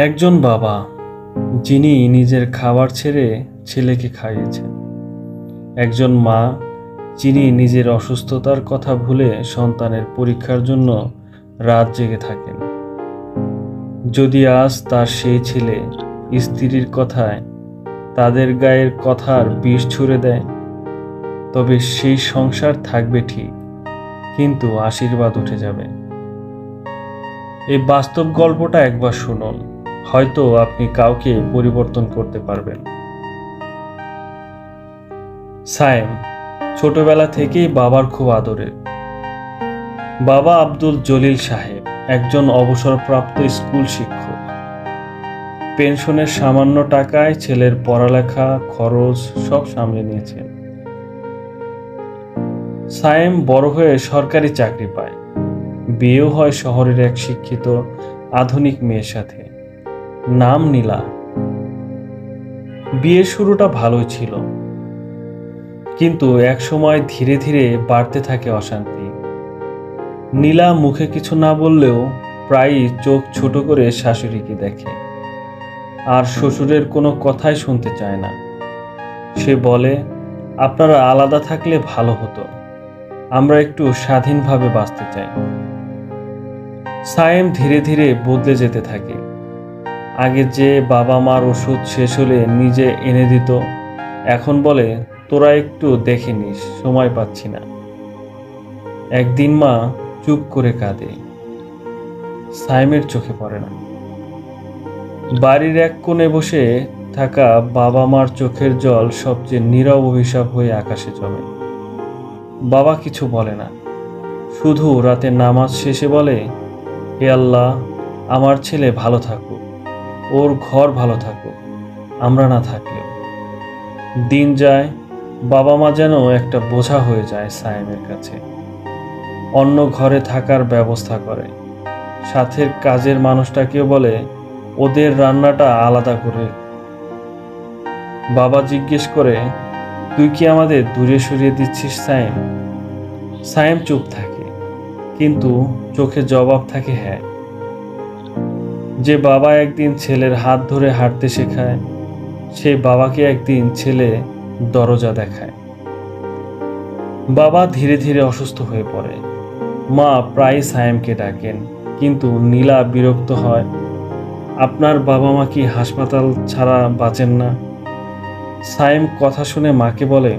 একজন বাবা যিনি নিজের খাবার ছেড়ে ছেলেকে খাইয়েছেন, একজন মা যিনি নিজের অসুস্থতার কথা ভুলে সন্তানের পরীক্ষার জন্য রাত জেগে থাকেন। যদি আজ তার সেই ছেলে স্ত্রীর কথায় তাদের গায়ের কথার বিষ ছুঁড়ে দেয়, তবে সেই সংসার থাকবে ঠিক, কিন্তু আশীর্বাদ উঠে যাবে। এই বাস্তব গল্পটা একবার শুনুন, হয়তো আপনি কাউকে পরিবর্তন করতে পারবেন। সায়েম ছোটবেলা থেকেই বাবার খুব আদরের। বাবা আব্দুল জলিল সাহেব একজন অবসরপ্রাপ্ত স্কুল শিক্ষক। পেনশনের সামান্য টাকায় ছেলের পড়ালেখা খরচ সব সামলে নিয়েছেন। সায়েম বড় হয়ে সরকারি চাকরি পায়, বিয়েও হয় শহরের এক শিক্ষিত আধুনিক মেয়ের সাথে, নাম নীলা। বিয়ের শুরুটা ভালোই ছিল, কিন্তু এক সময় ধীরে ধীরে বাড়তে থাকে অশান্তি। নীলা মুখে কিছু না বললেও প্রায়ই চোখ ছোট করে শাশুড়িকে দেখে, আর শ্বশুরের কোনো কথাই শুনতে চায় না। সে বলে, আপনারা আলাদা থাকলে ভালো হতো, আমরা একটু স্বাধীনভাবে বাঁচতে চাই। সায়েম ধীরে ধীরে বদলে যেতে থাকে। আগে যে বাবা মার ওষুধ শেষ হলে নিজে এনে দিত, এখন বলে, তোরা একটু দেখে নিস, সময় পাচ্ছি না। একদিন মা চুপ করে কাঁদে, সায়েমের চোখে পড়ে না। বাড়ির এক কোণে বসে থাকা বাবা মার চোখের জল সবচেয়ে নীরব অভিশাপ হয়ে আকাশে জমে। বাবা কিছু বলে না, শুধু রাতে নামাজ শেষে বলে, হে আল্লাহ, আমার ছেলে ভালো থাকুক, ওর ঘর ভালো থাকুক, আমরা না থাকলেও। দিন যায়, বাবা মা যেন একটা বোঝা হয়ে যায় সায়েমের কাছে। অন্য ঘরে থাকার ব্যবস্থা করে, সাথের কাজের মানুষটাকেও বলে ওদের রান্নাটা আলাদা করে। বাবা জিজ্ঞেস করে, তুই কি আমাদের দূরে সরিয়ে দিচ্ছিস সায়েম? সায়েম চুপ থাকে, কিন্তু চোখে জবাব থাকে হ্যাঁ। যে বাবা একদিন ছেলের হাত ধরে হাঁটতে শেখায়, সেই বাবাকে একদিন ছেলে দরজা দেখায়। বাবা ধীরে ধীরে অসুস্থ হয়ে পড়ে। মা প্রায় সায়েমকে ডাকেন, কিন্তু নীলা বিরক্ত হয়। আপনার বাবা মা কি হাসপাতাল ছাড়া বাঁচেন না? সায়েম কথা শুনে মাকে বলে,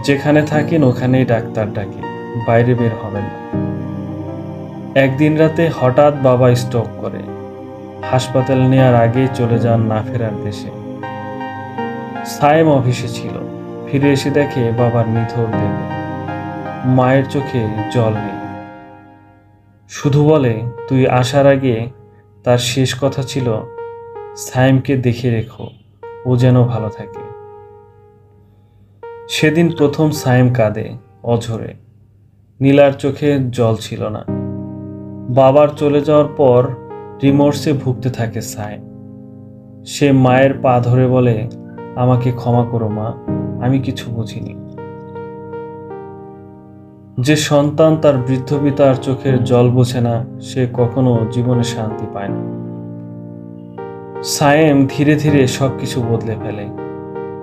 যেখানে থাকেন ওখানেই ডাক্তার ডাকে, বাইরে বের হবেন না। একদিন রাতে হঠাৎ বাবা স্ট্রোক করে, হাসপাতাল নেওয়ার আগেই চলে যান না ফেরার দেশে। সায়েম অফিসে ছিল, ফিরে এসে দেখে বাবার নিথর দেহ, মায়ের চোখে জল নেই। শুধু বলে, তুই আসার আগে তার শেষ কথা ছিল, সায়েমকে দেখে রেখো, ও যেন ভালো থাকে। সেদিন প্রথম সায়েম কাঁদে অঝরে। নীলার চোখে জল ছিল না। বাবার চলে যাওয়ার পর রিমোর্সে ভুগতে থাকে সায়েম। সে মায়ের পা ধরে বলে, আমাকে ক্ষমা করো মা, আমি কিছু বুঝিনি। যে সন্তান তার বৃদ্ধ পিতার চোখের জল বোঝে না, সে কখনো জীবনে শান্তি পায় না। সায়েম ধীরে ধীরে সবকিছু বদলে ফেলে।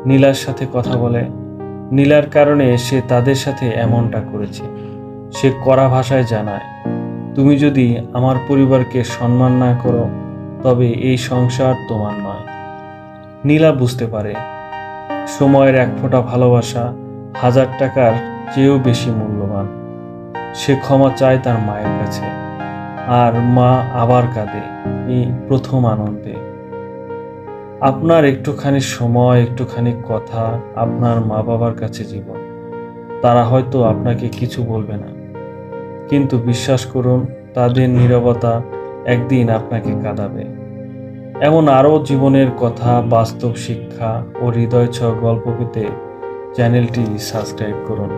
নীলার সাথে কথা বলে, নীলার কারণে সে তাদের সাথে এমনটা করেছে। সে কড়া ভাষায় জানায়, তুমি যদি আমার পরিবারকে সম্মান না করো, তবে এই সংসার তোমার নয়। নীলা বুঝতে পারে, সময়ের এক ফোঁটা ভালোবাসা 1000 টাকার চেয়েও বেশি মূল্যবান। সে ক্ষমা চায় তার মায়ের কাছে, আর মা আবার কাঁদে এই প্রথম আনন্দে। আপনার একটুখানি সময়, একটুখানি কথা, আপনার মা বাবার কাছে জীবন। তারা হয়তো আপনাকে কিছু বলবে না, কিন্তু বিশ্বাস করুন, তাদের নীরবতা একদিন আপনাকে কাঁদাবে। এমন আরও জীবনের কথা, বাস্তব শিক্ষা ও হৃদয় ছোঁয়া গল্প পেতে চ্যানেলটি সাবস্ক্রাইব করুন।